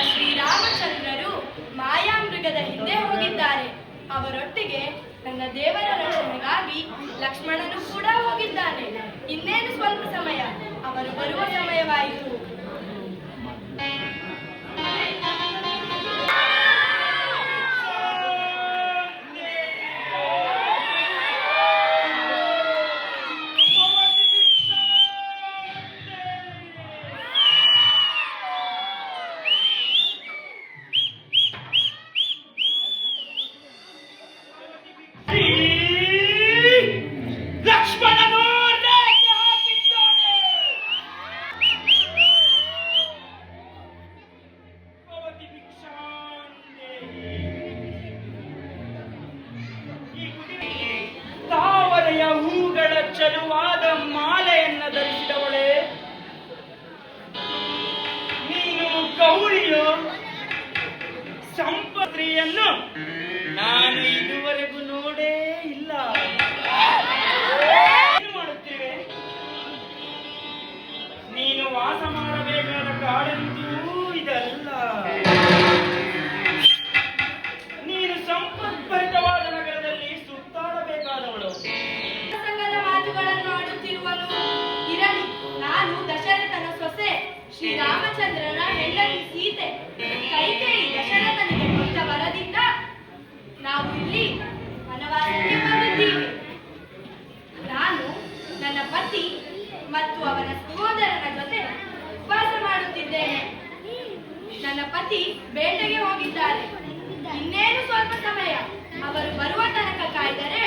ಶ್ರೀರಾಮಚಂದ್ರರು ಮಾಯಾಮೃಗದ ಹಿಂದೆ ಹೋಗಿದ್ದಾರೆ. ಅವರೊಟ್ಟಿಗೆ ನನ್ನ ದೇವರ ರಕ್ಷಣೆಗಾಗಿ ಲಕ್ಷ್ಮಣನು ಕೂಡ ಹೋಗಿದ್ದಾನೆ. ಇನ್ನೇನು ಸ್ವಲ್ಪ ಸಮಯ, ಅವರು ಬರುವ ಸಮಯವಾಯಿತು. ಹೂಗಳ ಚಲುವಾದ ಮಾಲೆಯನ್ನ ಧರಿಸಿದವಳೆ ನೀನು, ಗೌರಿಯೋ? ಸಂಪತ್ರಿಯನ್ನು ನಾನು ಇದುವರೆಗೂ ನೋಡೇ ಇಲ್ಲ. ಏನು ಮಾಡುತ್ತೇವೆ? ನೀನು ವಾಸ ಮಾಡಬೇಕಾದ ಕಾಡಂತೂ ಇದಲ್ಲ. ನೀನು ಸಂಪತ್ಭರಿತವಾದ ನಗರದಲ್ಲಿ ಸುತ್ತಾಡಬೇಕಾದವಳು. ಮಾತುಗಳನ್ನು ಆಡುತ್ತಿರುವನು. ಇರಲಿ, ನಾನು ದಶರಥನ ಸೊಸೆ, ಶ್ರೀರಾಮಚಂದ್ರನ ಹೆಂಡತಿ ಸೀತೆ. ಕೈಕೇಯಿ ದಶರಥನಿಗೆ ಕೊಟ್ಟ ವರದಿಂದ ನಾವು ಇಲ್ಲಿ ವನವಾಸಕ್ಕೆ ಬಂದಿದ್ದೀವಿ. ನಾನು ನನ್ನ ಪತಿ ಮತ್ತು ಅವನ ಸಹೋದರನ ಜೊತೆ ವಾಸ ಮಾಡುತ್ತಿದ್ದೇನೆ. ನನ್ನ ಪತಿ ಬೇಟೆಗೆ ಹೋಗಿದ್ದಾರೆ. ಇನ್ನೇನು ಸ್ವಲ್ಪ ಸಮಯ, ಅವರು ಬರುವ ತನಕ ಕಾಯ್ದರೆ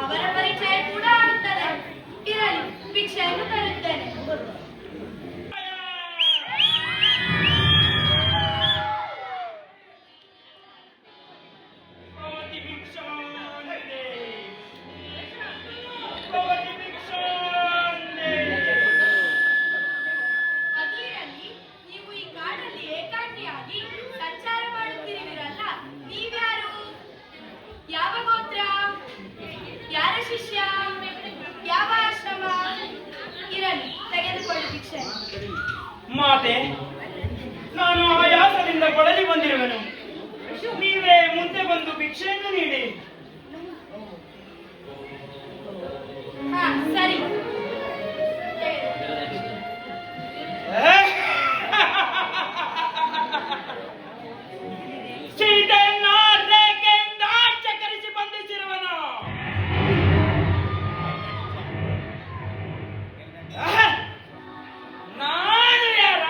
ಅವರ ಪರಿಚಯ ಕೂಡ ಆಗುತ್ತದೆ. ಇರಲಿ, ಭಿಕ್ಷೆಯನ್ನು ತರುತ್ತೇನೆ. ಅದು ಇರಲಿ, ನೀವು ಈ ಕಾಡಲ್ಲಿ ಏಕಾಂಗಿಯಾಗಿ ಸಂಚಾರ ಮಾಡುತ್ತಿರುವಿರಲ್ಲ, ನೀವ್ಯಾರು? ಯಾವ ಗೋತ್ರ? ಯಾರ ಶಿಷ್ಯ? ಯಾವ ಆಶ್ರಮ? ಇರಲಿ, ತೆಗೆದುಕೊಳ್ಳಿ ಭಿಕ್ಷೆ. ಮಾತೆ, ನಾನು ಆಯಾಸದಿಂದ ಬಳಲಿ ಬಂದಿರುವೆನು. ನೀವೇ ಮುಂದೆ ಬಂದು ಭಿಕ್ಷೆಯನ್ನು ನೀಡಿ. ಹಾ, ಸರಿ. ಚಕರಿಸಿ ಬಂಧಿಸಿರುವನು. ನಾನು ಯಾರ?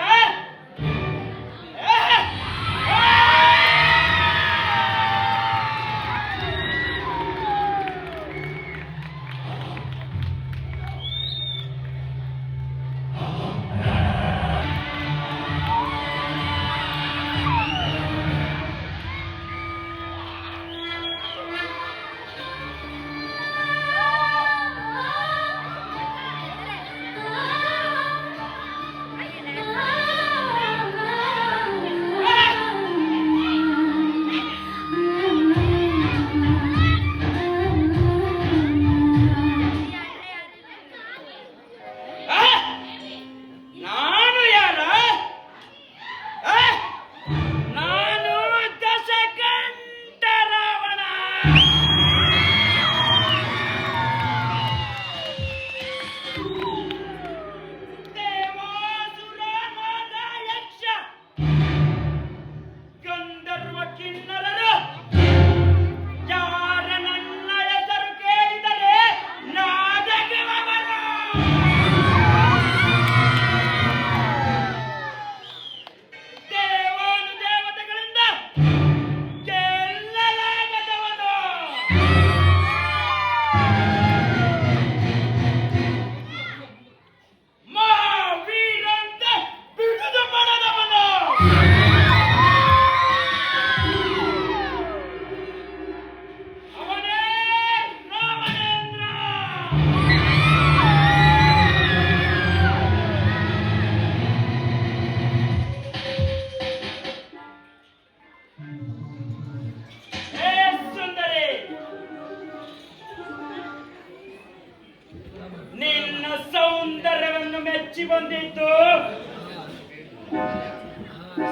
ಬಂದಿತ್ತು.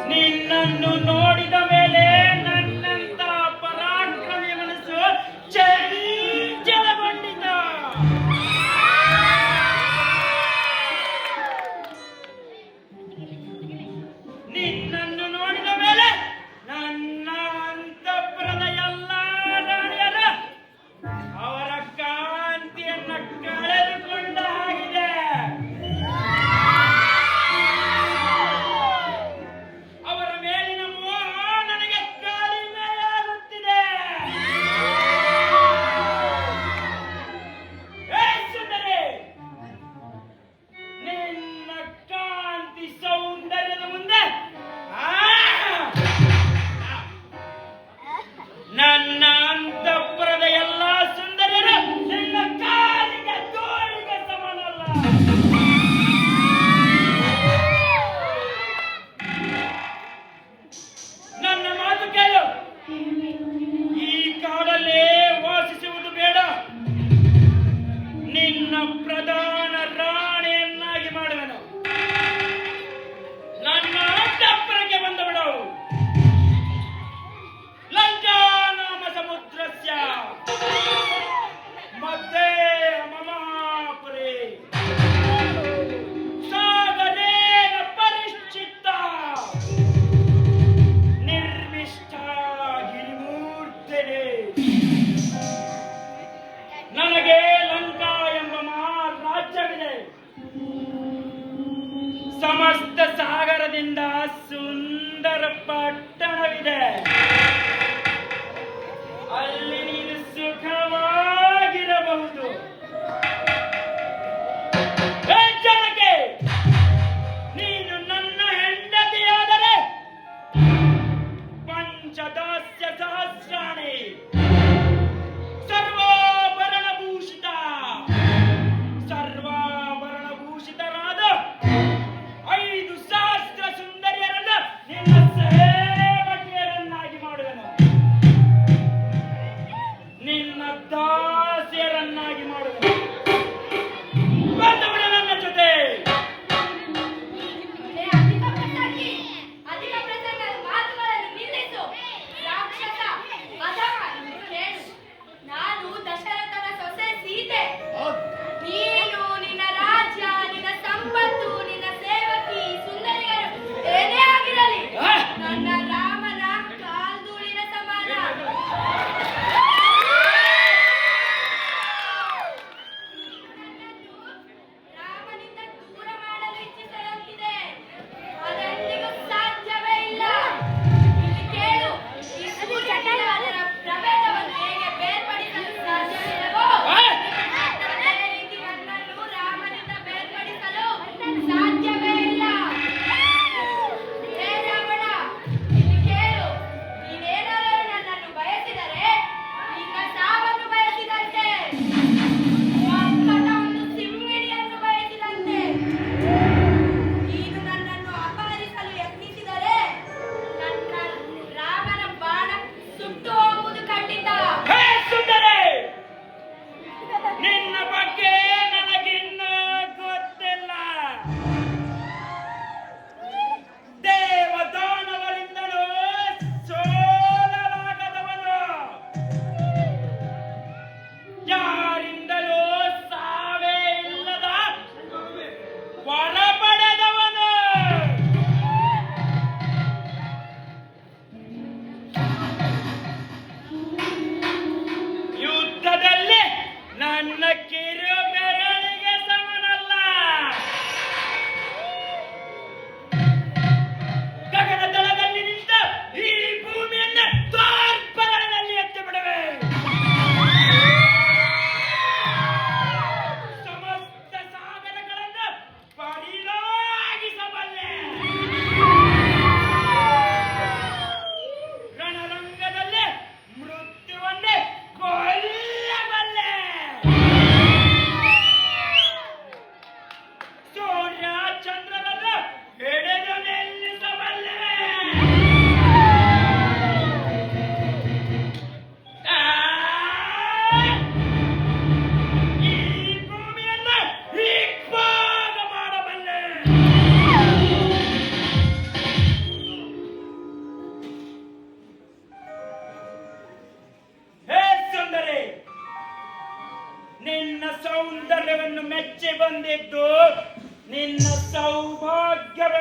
ನಿನ್ನನ್ನು ನೋಡಿದ ಮೇಲೆ ನನ್ನಂತ ಪರಾಕ್ರಮಿ ಮನಸ್ಸು ಚಂಚಲಗೊಂಡಿತು. ನಿನ್ನನ್ನು ನೋಡಿದ ಮೇಲೆ ನನ್ನ ಅಂತಃಪುರದ ಎಲ್ಲ ರಾಣಿಯರು ಅವರ ಕಾಂತಿಯನ್ನ ಕಳೆದುಕೊಂಡ ಹಾಗಿದೆ. ಅವರ ಮೇಲಿನ ಮೋಹ ನನಗೆ ಕಡಿಮೆಯಾಗುತ್ತಿದೆ. ಹೇ ಸುಂದರಿ, ನಿನ್ನ ಕಾಂತಿ ಸೌಂದರ್ಯದ ಮುಂದೆ ನನ್ನ ಅಂತಃಪುರದ ಎಲ್ಲ ಸುಂದರರು ನಿನ್ನ ಕಾಲಿಗೆ ಧೂಳಿಗೆ ಸಮನಲ್ಲ. ನನ್ನ ಮಾತು ಕೇಳು. ಈ ಕಾಡಲ್ಲೇ ವಾಸಿಸುವುದು ಬೇಡ. ನಿನ್ನ ಪ್ರಧಾನ ರಾಣಿಯನ್ನಾಗಿ ಮಾಡುವೆನು. ನನ್ನ ಅಂತಃಪುರಕ್ಕೆ ಬಂದವಳು ಲಂಕಾ ನಾಮ ಸಮುದ್ರಸ್ಯ ಮಧ್ಯೆ ಮಮಾಪುರೇ ಸಾಗರೇಣ ಪರಿಶ್ಚಿತ್ತ ನಿರ್ಮಿಷ್ಟ ಗಿರಿಮೂರ್ತಿನೇ. ನನಗೆ ಲಂಕಾ ಎಂಬ ಮಹಾರಾಜ್ಯವಿದೆ. ಸಮಸ್ತ ಸಾಗರದಿಂದ ಸುಂದರ ಪಟ್ಟಣವಿದೆ. ಅಲ್ಲಿ ನೀನು ಸುಖವಾಗಿರಬಹುದು. ಹೇ ಜನಕೆ, ನೀನು ನನ್ನ ಹೆಂಡತಿಯಾದರೆ ಪಂಚದಾಸ್ಯ ಸಹಸ್ರಾಣಿ ಸರ್ವಾಭರಣಭೂಷಿತರಾದ 5,000 ಸುಂದರಿಯರನ್ನು ನಿನ್ನ ಸೇವಕಿಯರನ್ನಾಗಿ ಮಾಡುವೆನು. ನಿನ್ನ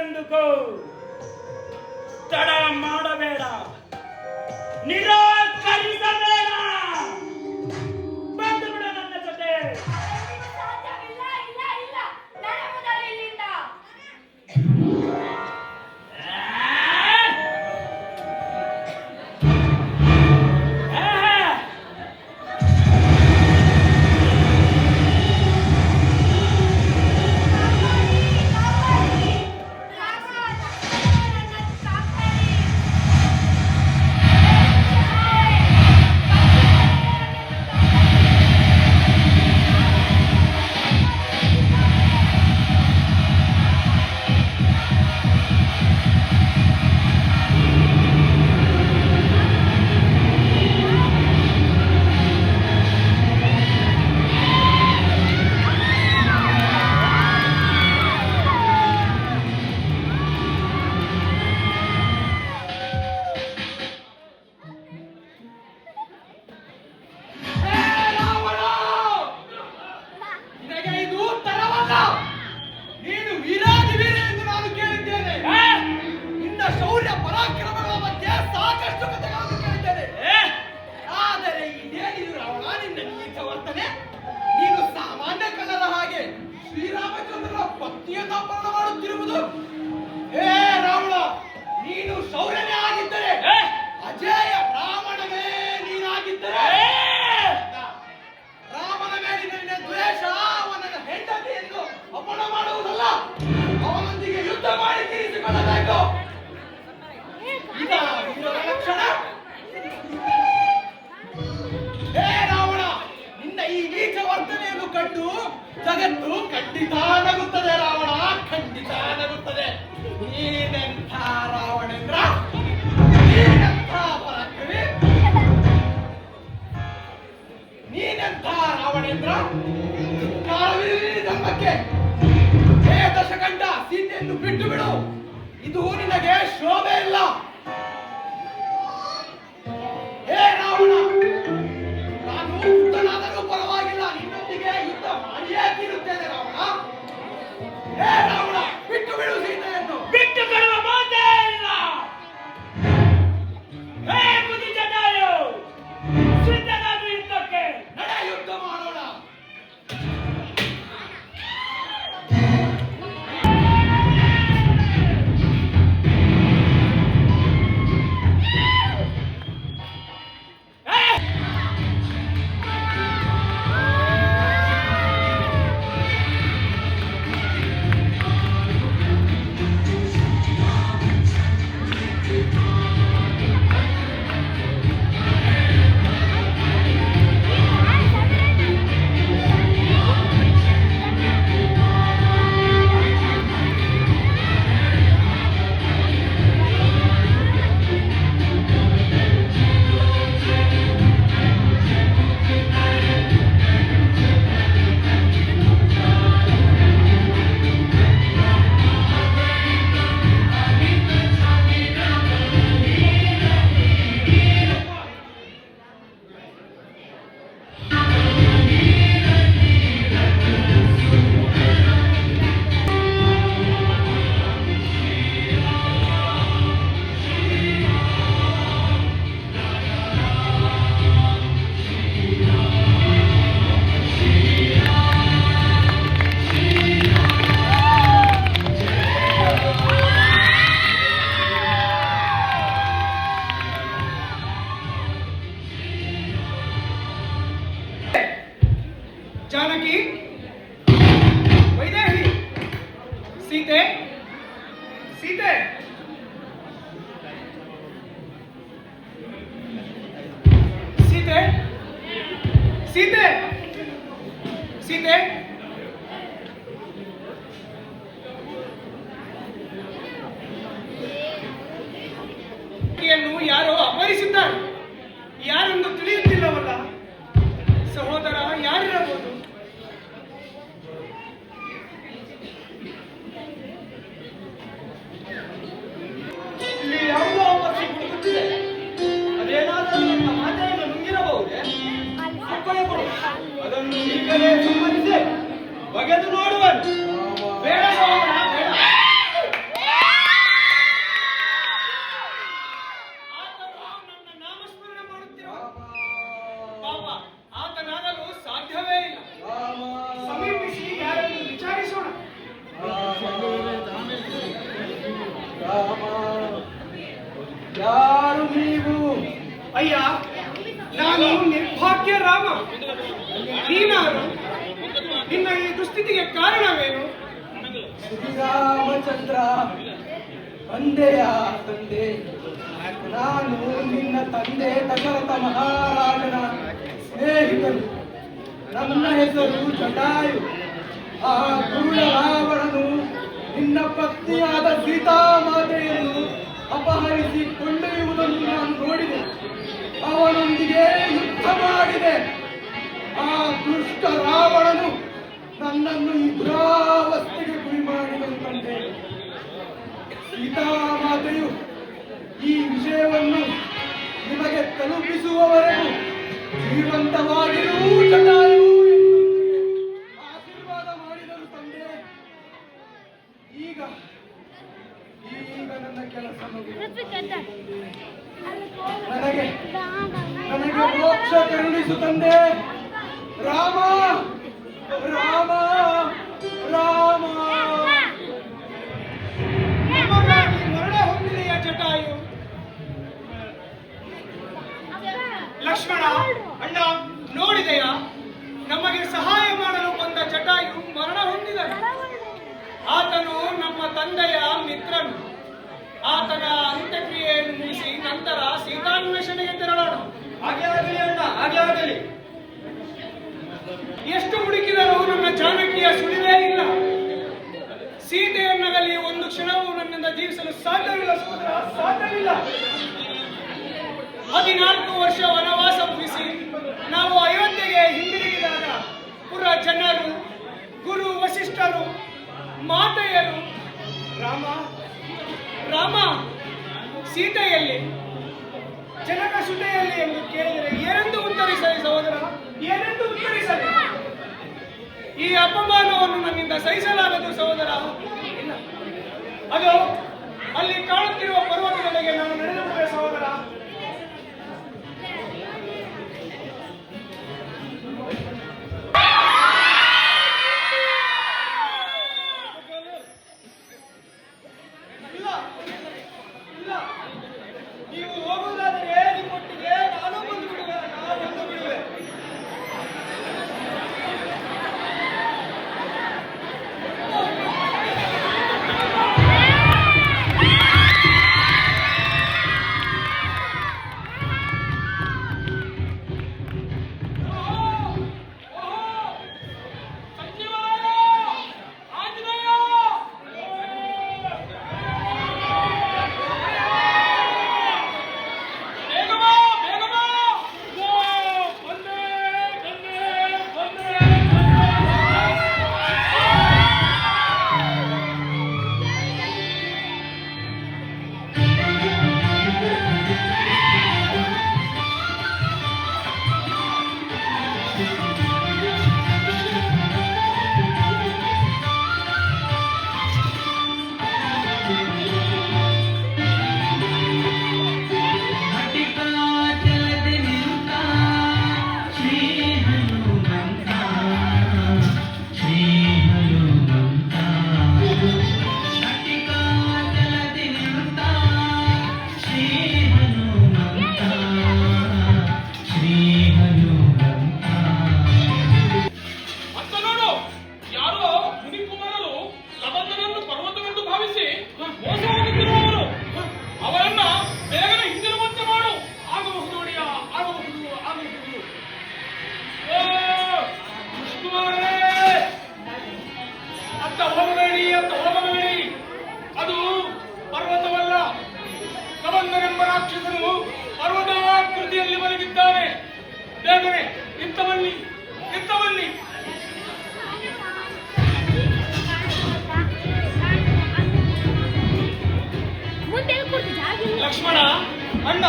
ಎಂದುಕೋ. ತಡ ಮಾಡಬೇಡ, ನಿರಾಕರಿಸಬೇಡ, ಬಂದು ಬಿಡ ನನ್ನ ಜೊತೆ. ಸಾಧ್ಯವಿಲ್ಲ, ಇಲ್ಲ ಇಲ್ಲ, ನನ್ನ ಮೊದಲು ಇಲ್ಲಿಂದ. ನೀನು ವೀರಾಧಿವೀರ ಎಂದು ನಾನು ಕೇಳಿದ್ದೇನೆ. ನಿನ್ನ ಶೌರ್ಯ ಪರಾಕ್ರಮಗಳ ಬಗ್ಗೆ ಸಾಕಷ್ಟು ಕಥೆಗಳನ್ನು ಕೇಳಿದ್ದೇನೆ. ಆದರೆ ಇದೇನಿದು ರಾವಣ, ನಿನ್ನ ನೀಚ ವರ್ತನೆ. ನೀನು ಸಾಮಾನ್ಯ ಕಳ್ಳರ ಹಾಗೆ ಶ್ರೀರಾಮಚಂದ್ರನ ಪತ್ನಿಯನ್ನು ಅಪಹರಣ ಮಾಡುತ್ತಿರುವುದು. ಹೇ ರಾವಣ, ನೀನು ಶೌರ್ಯನೇ ಆಗಿದ್ದರೆ, ಅಜೇಯ ರಾವಣನೇ ನೀನಾಗಿದ್ದರೆ, ರಾಮನ ಮೇಲಿನ ನಿನ್ನ ದ್ವೇಷ ಅವನನ್ನ ಹೆಂಡತಿಯನ್ನು ಅಪಹರಣ ಮಾಡುವುದಲ್ಲ, ಅವನೊಂದಿಗೆ ಯುದ್ಧ ಮಾಡಿ ತೀರಿಸಿಕೊಳ್ಳಬೇಕು. ಇದಾ ವೀರರ ಲಕ್ಷಣ? ಹೇ ರಾವಣ, ನಿನ್ನ ಈ ನೀಚ ವರ್ತನೆಯನ್ನು ಕಂಡು ಜಗತ್ತು ಖಂಡಿತ ನಗುತ್ತದೆ. ರಾವಣ, ಖಂಡಿತ ನಗುತ್ತದೆ. ನೀನೆಂಥ ರಾವಣೇಂದ್ರ, ನೀನೆಂಥ ಪರಾಕ್ರಮಿ, ನೀನೆಂಥ ರಾವಣೇಂದ್ರ. ಕಾಲವಿರಲಿ ಧರ್ಮಕ್ಕೆ. ಹೇ ದಶಕಂಠ, ಸೀತೆಯನ್ನು ಬಿಟ್ಟು ಬಿಡು. ಇದು ನಿನಗೆ ಶೋಭೆ ಇಲ್ಲ. ಹೇ ರಾವಣ, ನಾನು ವೃದ್ಧನಾದರೂ ಪರವಾಗಿಲ್ಲ, ನಿನ್ನೊಂದಿಗೆ ಯುದ್ಧ ಮಾಡಿಯೇ ತೀರುತ್ತೇನೆ ರಾವಣ. ಹೇ ರಾವಣ, ಬಿಟ್ಟು ಬಿಡು ಸೀತೆಯನ್ನು. ಬಿಟ್ಟು ಕೊಡುವ ಮಾತೇ ಇಲ್ಲ. ಹೇ ಮುದಿ ಜಟಾಯು, ಸಿದ್ಧನಾಗು ಯುದ್ಧಕ್ಕೆ. ನಡೆ, ಯುದ್ಧ ಮಾಡೋಣ. ಜಾನಕಿ, ವೈದೇಹಿ, ಸೀತೆ, ಸೀತೆ, ಸೀತೆ, ಸೀತೆ, ಸೀತೆ. ಯಾರೋ ಅಪಹರಿಸಿದ್ದಾರೆ. ಯಾರೆಂದು ತಿಳಿಯುತ್ತಿಲ್ಲವಲ್ಲ. ಸಹೋದರ ಯಾರಿರಬಹುದು? ಇಲ್ಲಿ ಯಾವುದೋ ಪಕ್ಷಿ ಕುಳಿತಿದೆ. ಅದೇನಾದರೂ ನನ್ನ ಮಾತೆಯನ್ನು ನುಂಗಿರಬಹುದೇ? ಅಪ್ಪಣೆ ಕೊಡು, ಅದನ್ನು ಈಗಲೇ ಸಂಬಂಧಿಸಿ ಬಗೆದು ನೋಡುವನು. ಬೇಡ ಸಹೋದರ, ಬೇಡ. ರಾಮ ಯಾರು ನೀವು? ಅಯ್ಯ, ನಾನು ನಿರ್ಭಾಗ್ಯ ರಾಮ. ನೀನಾರು? ನಿನ್ನ ಈ ದುಸ್ಥಿತಿಗೆ ಕಾರಣವೇನು? ಶ್ರೀರಾಮಚಂದ್ರ ತಂದೆಯ ತಂದೆ. ನಾನು ನಿನ್ನ ತಂದೆ ದಶರಥ ಮಹಾರಾಜನ ಸ್ನೇಹಿತನು. ನನ್ನ ಹೆಸರು ಜಟಾಯು. ಆ ಕ್ರೂರ ರಾವಣನು ನಿನ್ನ ಪತ್ನಿಯಾದ ಸೀತಾಮಾತೆಯನ್ನು ಅಪಹರಿಸಿ ಕೊಂಡೊಯ್ಯುವುದನ್ನು ನಾನು ನೋಡಿದೆ. ಅವನೊಂದಿಗೆ ಯುದ್ಧ ಮಾಡಿದೆ. ಆ ದುಷ್ಟ ರಾವಣನು ನನ್ನನ್ನು ಈ ದುರಾವಸ್ಥೆಗೆ ಗುರಿ ಮಾಡಿದನು ತಂದೆ. ಸೀತಾಮಾತೆಯು ಈ ವಿಷಯವನ್ನು ನಿಮಗೆ ತಲುಪಿಸುವವರೆಗೂ ಜೀವಂತವಾಗಿರೂ ಜಟಾಯು ಎಂದು ಆಶೀರ್ವಾದ ಮಾಡಿದರು ತಂದೆ. ಈಗ ನನ್ನ ಕೆಲಸ ಮುಗಿದಿದೆ. ನನಗೆ ಮೋಕ್ಷ ಕರುಣಿಸು ತಂದೆ. ರಾಮ ರಾಮ ರಾಮ. ನಮಗಾಗಿ ಮರಣ ಹೊಂದಿದೆಯ ಜಟಾಯು? ಲಕ್ಷ್ಮಣ, ಅಣ್ಣ, ನೋಡಿದೆಯಾ? ನಮಗೆ ಸಹಾಯ ಮಾಡಲು ಬಂದ ಜಟಾಯು ಮರಣ ಹೊಂದಿದನು. ಆತನು ನಮ್ಮ ತಂದೆಯ ಮಿತ್ರನು. ಆತನ ಅಂತ್ಯಕ್ರಿಯೆಯನ್ನು ಮುಗಿಸಿ ನಂತರ ಸೀತಾನ್ವೇಷಣೆಗೆ ತೆರಳೋಣ. ಹಾಗೆ ಆಗಲಿ ಅಣ್ಣ, ಹಾಗೆ ಆಗಲಿ. ಎಷ್ಟು ಹುಡುಕಿದರೂ ನನ್ನ ಜಾನಕಿಯ ಸುಳಿವೇ ಇಲ್ಲ. ಸೀತೆಯನ್ನಾಗಲಿ ಒಂದು ಕ್ಷಣವೂ ನನ್ನಿಂದ ಜೀವಿಸಲು ಸಾಧ್ಯವಿಲ್ಲ ಸೋದರ, ಸಾಧ್ಯವಿಲ್ಲ. 14 ವರ್ಷ ವನವಾಸ ಮುಗಿಸಿ ನಾವು ಅಯೋಧ್ಯೆಗೆ ಹಿಂದಿರುಗಿದಾಗ ಪುರ ಜನರು, ಗುರು ವಸಿಷ್ಠರು, ಮಾತೆಯರು ರಾಮ ರಾಮ ಸೀತೆಯಲ್ಲಿ, ಜನಕ ಸುತೆಯಲ್ಲಿ ಎಂದು ಕೇಳಿದರೆ ಏನೆಂದು ಉತ್ತರಿಸಲಿ ಸಹೋದರ, ಏನೆಂದು ಉತ್ತರಿಸಲಿ? ಈ ಅಪಮಾನವನ್ನು ನನ್ನಿಂದ ಸಹಿಸಲಾಗದು ಸಹೋದರ. ಇಲ್ಲ, ಅದು ಅಲ್ಲಿ ಕಾಣುತ್ತಿರುವ ಪರ್ವತಗಳಿಗೆ ನಾನು ನಡೆದು ಬಿಡುವೆ ಸಹೋದರ. ಇಲ್ಲ ಇಲ್ಲ, ನೀವು ಹೋಗುವುದಾದರೆ ನಿಮ್ಮೊಟ್ಟಿಗೆ ನಾನು ಬಂದು ಬಿಡುವೆ, ನಾನು ಬಂದು ಬಿಡುವೆ. ಬೇಗನೆ ಇತ್ತ ಬನ್ನಿ, ಇತ್ತ ಬನ್ನಿ. ಲಕ್ಷ್ಮಣ, ಅಣ್ಣ,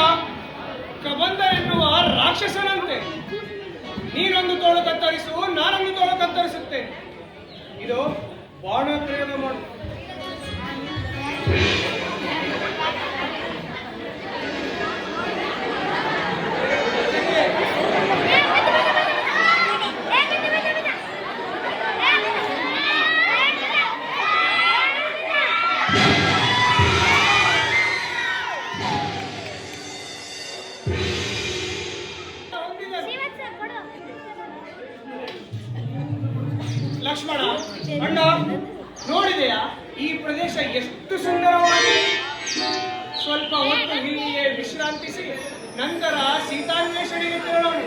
ಕಬಂಧ ಎನ್ನುವ ರಾಕ್ಷಸನಂತೆ ನೀನೊಂದು ತೋಳು ಕತ್ತರಿಸು, ನಾನೊಂದು ತೋಳು ಕತ್ತರಿಸುತ್ತೇನೆ. ಇದು ಬಾಣ ಪ್ರಯೋಗ ಮಾಡು. ಸ್ವಲ್ಪ ಹೊತ್ತು ಇಲ್ಲಿಯೇ ವಿಶ್ರಾಂತಿಸಿ ನಂತರ ಸೀತಾನ್ವೇಷಣೆಗೆ ತೆರಳೋಣ.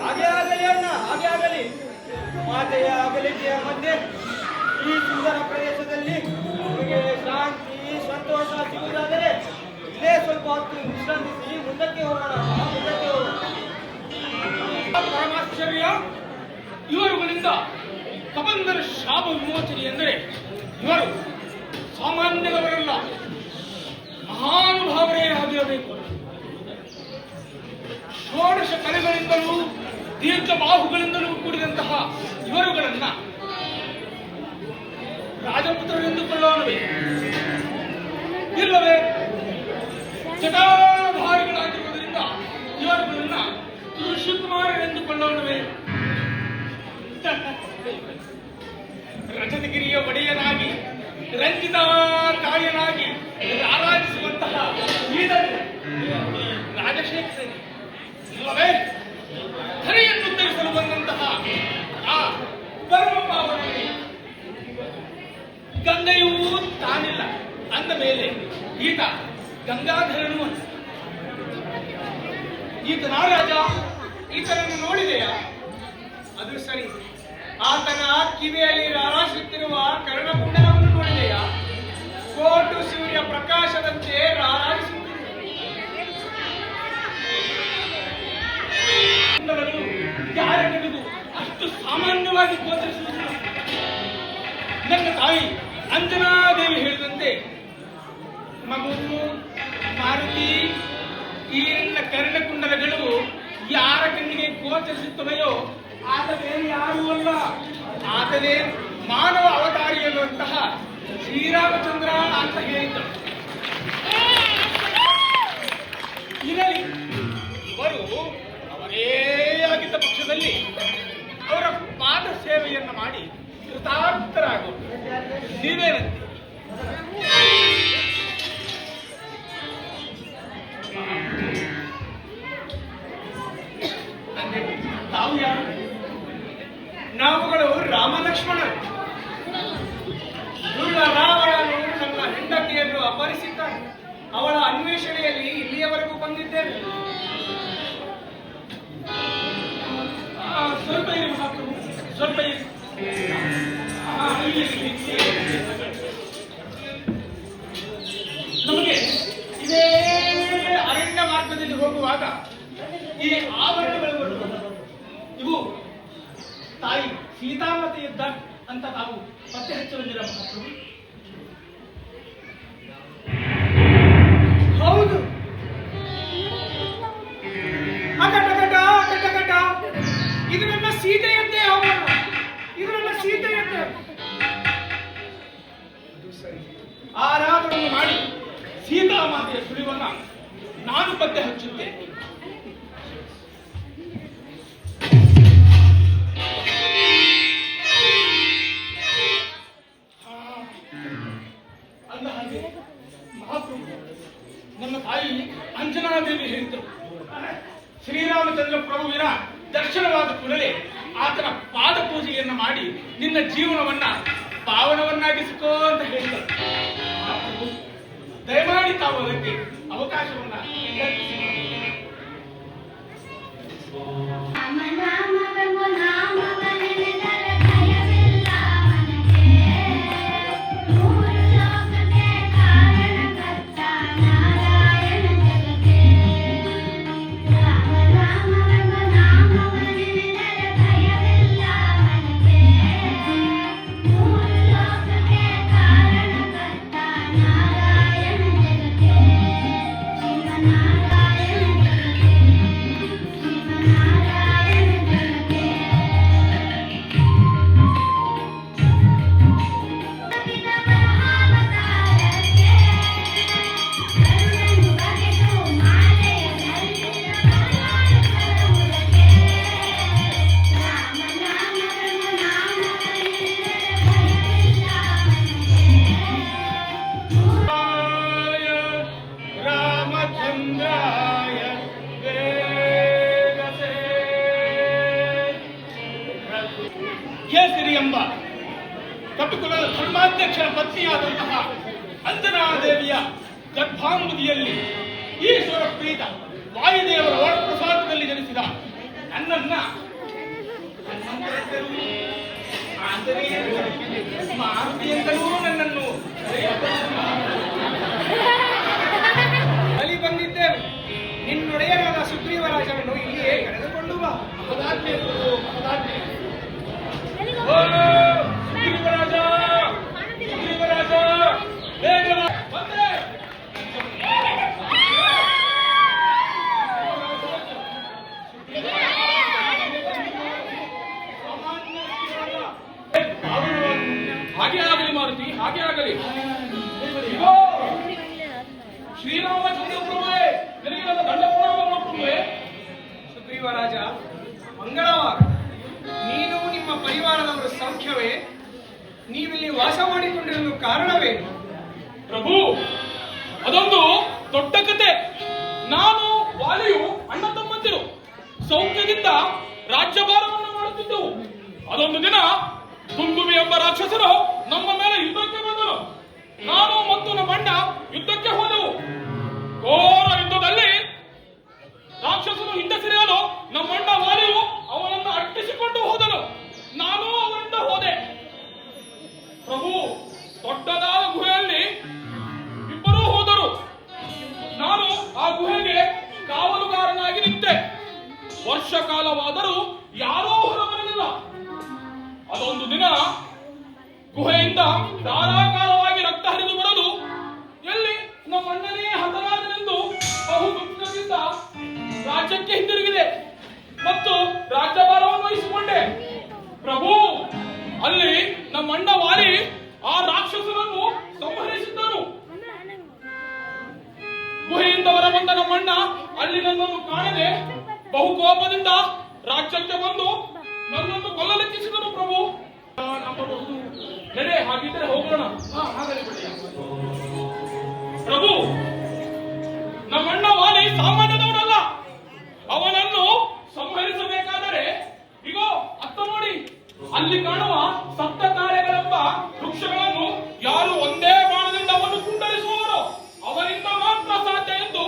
ಹಾಗೆ ಆಗಲಿ ಅಣ್ಣ, ಹಾಗೆ ಆಗಲಿ. ಮಾತೆಯ ಅಗಲಿಕೆಯ ಮಧ್ಯೆ ಈ ಸುಂದರ ಪ್ರದೇಶದಲ್ಲಿ ನಮಗೆ ಶಾಂತಿ ಸಂತೋಷ ಸಿಗುವುದಾದರೆ ಇಲ್ಲೇ ಸ್ವಲ್ಪ ಹೊತ್ತು ವಿಶ್ರಾಂತಿಸಿ ಮುಂದಕ್ಕೆ ಹೋಗೋಣ, ಮುಂದಕ್ಕೆ ಹೋಗೋಣ. ಪರಮಾಶ್ಚರ್ಯ, ಇವರುಗಳಿಂದ ಕಬಂಧರ ಶಾಪ ವಿಮೋಚನೆ ಎಂದರೆ ಇವರು ಸಾಮಾನ್ಯದವರಲ್ಲ, ಮಹಾನುಭಾವರೇ ಆಗಿರಬೇಕು. ಷೋಡಶ ಕಲೆಗಳಿಂದಲೂ ದೀರ್ಘ ಬಾಹುಗಳಿಂದಲೂ ಕೂಡಿದಂತಹ ಇವರುಗಳನ್ನ ರಾಜಪುತ್ರರೆಂದುಕೊಳ್ಳೋಣವೇ, ಇಲ್ಲವೇ ಜಟಾಧಾರಿಗಳಾಗಿರುವುದರಿಂದ ಇವರುಗಳನ್ನ ಋಷಿಕುಮಾರರೆಂದುಕೊಳ್ಳೋಣವೇ? ರಜತಗಿರಿಯ ಒಡೆಯನಾಗಿ ರಂಜಿತ ಕಾಯನಾಗಿ ರಾರಾಜಿಸುವಂತಹ ರಾಜಶೇಖರನೇ, ಇಲ್ಲವೇ ಧರೆಯನ್ನು ಉತ್ತರಿಸಲು ಬಂದಂತಹ ಆ ಪರಮಪಾವನೇ ಗಂಗೆಯೂ ತಾನಿಲ್ಲ ಅಂದ ಮೇಲೆ ಈತ ಗಂಗಾಧರನು ಅಂತ. ಈತ ನಾರಾಜ, ಈತನನ್ನು ನೋಡಿದೆಯಾ? ಅದು ಸರಿ. ಆತನ ಕಿವಿಯಲ್ಲಿ ರಾರಾಜಿಸುತ್ತಿರುವ ಕರ್ಣಕುಂಡಲವನ್ನು ನೋಡಿದೆಯಾ? ಕೋಟು ಸೂರ್ಯ ಪ್ರಕಾಶದಂತೆ ರಾರಾಜಿಸುತ್ತಿದೆ. ಕುಂಡಲಗಳು ಯಾರಿಗೂ ಅಷ್ಟು ಸಾಮಾನ್ಯವಾಗಿ ಗೋಚರಿಸುವುದಿಲ್ಲ. ನನ್ನ ತಾಯಿ ಅಂಜನಾದೇವಿ ಹೇಳಿದಂತೆ, ಮಗು ಮಾರುತಿ, ಈ ನನ್ನ ಕರ್ಣಕುಂಡಲಗಳು ಯಾರ ಕಣ್ಣಿಗೆ ಗೋಚರಿಸುತ್ತವೆಯೋ ಆತನೇ ಯಾರೂ ಅಲ್ಲ, ಆತನೇ ಮಾನವ ಅವತಾರಿ ಎನ್ನುವಂತಹ ಶ್ರೀರಾಮಚಂದ್ರ ಅಂತ ಹೇಳಿದ್ದರು. ಇರಲಿ, ಇವರು ಅವರೇ ಆಗಿದ್ದ ಪಕ್ಷದಲ್ಲಿ ಅವರ ಪಾದ ಸೇವೆಯನ್ನು ಮಾಡಿ ಕೃತಾರ್ಥರಾಗೋದು. ನೀವೇನಂತೆ? ತಾವು ಯಾರು? ನಾವುಗಳು ರಾಮ ಲಕ್ಷ್ಮಣರು. ರಾವಣನು ನನ್ನ ಹೆಂಡತಿಯನ್ನು ಅಪಹರಿಸಿದ್ದಾನೆ. ಅವಳ ಅನ್ವೇಷಣೆಯಲ್ಲಿ ಇಲ್ಲಿಯವರೆಗೂ ಬಂದಿದ್ದೇನೆ. ಸ್ವಲ್ಪ ಇರಿ ಮಹಾಪ್ರಭು, ಸ್ವಲ್ಪ ಇರಿ. ನಮಗೆ ಇದೇ ಅರಣ್ಯ ಮಾರ್ಗದಲ್ಲಿ ಹೋಗುವಾಗ ಈ ಆಭರಣಗಳು ಇವು ತಾಯಿ ಸೀತಾಮತೆಯಿದ್ದ ಅಂತ ತಾವು ಪತ್ತೆ ಹಚ್ಚುವಂದಿರ ಮಹಾಪ್ರಭು? ಹೌದು. ಅಕಟಕಟ ಅಕಟಕಟ, ಇದು ನನ್ನ ಸೀತೆಯಂತೆ ಆಭರಣ, ಇದು ನನ್ನ ಸೀತೆಯಂತೆ. ಅದು ಸರಿ. ಆರಾಧನೆಯನ್ನು ಮಾಡಿ ಸೀತಾಮಾತೆಯ ಸುಳಿವನ್ನ ನಾನು ಪತ್ತೆ ಹಚ್ಚುತ್ತೇನೆ. ನನ್ನ ತಾಯಿ ಅಂಜನಾದೇವಿ ಹೇಳಿದ್ದರು, ಶ್ರೀರಾಮಚಂದ್ರ ಪ್ರಭುವಿನ ದರ್ಶನವಾದ ಕೂಡಲೇ ಆತನ ಪಾದ ಪೂಜೆಯನ್ನು ಮಾಡಿ ನಿನ್ನ ಜೀವನವನ್ನ ಪಾವನವನ್ನಾಗಿಸಿಕೋ ಅಂತ ಹೇಳಿದರು. ದಯಮಾಡಿ ತಾವು ಅದಕ್ಕೆ ಅವಕಾಶವನ್ನ ಕೇಸರಿ ಎಂಬ ಕಪಿಕುಲದ ಧರ್ಮಾಧ್ಯಕ್ಷರ ಪತ್ನಿಯಾದಂತಹ ಅಂಜನಾದೇವಿಯ ಗರ್ಭಾಂಬುದಿಯಲ್ಲಿ ಈಶ್ವರ ಪ್ರೀತ ವಾಯುದೇವರ ವರಪ್ರಸಾದದಲ್ಲಿ ಜನಿಸಿದ ನನ್ನನ್ನ ಮಾರುತಿಯಿಂದಲೂ ನನ್ನನ್ನು ಅಲ್ಲಿ ಬಂದಿದ್ದೇವೆ. ನಿನ್ನೊಡೆಯನಾದ ಸುಗ್ರೀವರಾಜನನ್ನು ಇಲ್ಲಿಯೇ ಕರೆದುಕೊಂಡು ಬಾ. ಸುಗ್ರೀವರಾಜ, ಸುಗ್ರೀವರಾಜ, ಬೇಗ ಬಂದೆ. ಹಾಗೆ ಆಗಲಿ ಮಾರುತಿ, ಹಾಗೆ ಆಗಲಿ. ಶ್ರೀರಾಮಚಂದ್ರ ಪ್ರಭುವೇ, ನಿನಗೆ ನನ್ನ ದಂಡ ಪ್ರಣಾಮಗಳು ಪ್ರಭುವೇ. ಸುಗ್ರೀವರಾಜ, ಮಂಗಳವಾರ. ನೀನು ನಿಮ್ಮ ಪರಿವಾರದವರು ಸೌಖ್ಯವೇ? ನೀವಿಲ್ಲಿ ವಾಸ ಮಾಡಿಕೊಂಡಿರಲು ಕಾರಣವೇನು? ಪ್ರಭು, ಅದೊಂದು ದೊಡ್ಡ ಕತೆ. ನಾನು ವಾಲಿಯು ಅಣ್ಣ ತಮ್ಮಂದಿರು ಸೌಖ್ಯದಿಂದ ರಾಜ್ಯಭಾರವನ್ನು ಮಾಡುತ್ತಿದ್ದೆವು. ಅದೊಂದು ದಿನ ತುಂಗುವಿ ಎಂಬ ರಾಕ್ಷಸರು ನಮ್ಮ ಮೇಲೆ ಯುದ್ಧಕ್ಕೆ ಬಂದರು. ನಾನು ಮತ್ತು ನಮ್ಮ ಅಣ್ಣ ಯುದ್ಧಕ್ಕೆ ಹೋದೆವು. ಘೋರ ಯುದ್ಧದಲ್ಲಿ ರಾಕ್ಷಸನು ಹಿಂದೆ ಸರಿಯಲು ನಮ್ಮ ಅಣ್ಣ ವಾಲಿಯು ಅವನನ್ನು ಅಟ್ಟಿಸಿಕೊಂಡು ಹೋದನು. ನಾನು ಅವನಿಂದ ಹೋದೆ. ಪ್ರಭು, ದೊಡ್ಡದಾದ ಗುಹೆಯಲ್ಲಿ ಇಬ್ಬರೂ ಹೋದರು. ನಾನು ಆ ಗುಹೆಗೆ ಕಾವಲುಗಾರನಾಗಿ ನಿಂತೆ. ವರ್ಷ ಕಾಲವಾದರೂ ಯಾರೂ ಹೊರಬರಲಿಲ್ಲ. ಅದೊಂದು ದಿನ ಗುಹೆಯಿಂದ ಧಾರಾಕಾರವಾಗಿ ರಕ್ತ ಹರಿದು ಬರಲು ಎಲ್ಲಿ ನಮ್ಮ ಅಣ್ಣನೇ ಹತರಾದನೆಂದು ಬಹು ದುಃಖದಿಂದ ರಾಜ್ಯಕ್ಕೆ ಹಿಂದಿರುಗಿದೆ ಮತ್ತು ರಾಜ್ಯಭಾರವನ್ನು ವಹಿಸಿಕೊಂಡೆ. ಪ್ರಭು, ಅಲ್ಲಿ ನಮ್ಮ ಅಣ್ಣ ವಾಲಿ ಆ ರಾಕ್ಷಸನನ್ನು ಸಂಹರಿಸಿದ್ದನು. ಗುಹೆಯಿಂದ ಹೊರಬಂದ ನಮ್ಮಣ್ಣ ಅಲ್ಲಿ ನನ್ನನ್ನು ಕಾಣದೆ ಬಹು ಕೋಪದಿಂದ ರಾಜ್ಯಕ್ಕೆ ಬಂದು ನನ್ನನ್ನು ಕೊಲ್ಲಲೆಚ್ಚಿಸಿದನು. ಪ್ರಭು, ನಡೆ, ಹಾಗಿದ್ದರೆ ಹೋಗೋಣ. ಪ್ರಭು, ನಮ್ಮಣ್ಣ ವಾಲಿ ಸಾಮಾನ್ಯದವನಲ್ಲ. ಅವನನ್ನು ಸಂಹರಿಸಬೇಕಾದರೆ ಇಗೋ ಅತ್ತ ನೋಡಿ, ಅಲ್ಲಿ ಕಾಣುವ ಸಪ್ತ ತಾರೆಗಳೆಂಬ ವೃಕ್ಷಗಳನ್ನು ಯಾರು ಒಂದೇ ಬಾಣದಿಂದ ಅವನ್ನು ಕುಂಡರಿಸುವವರು ಅವರಿಂದ ಮಾತ್ರ ಸಾಧ್ಯ ಎಂದು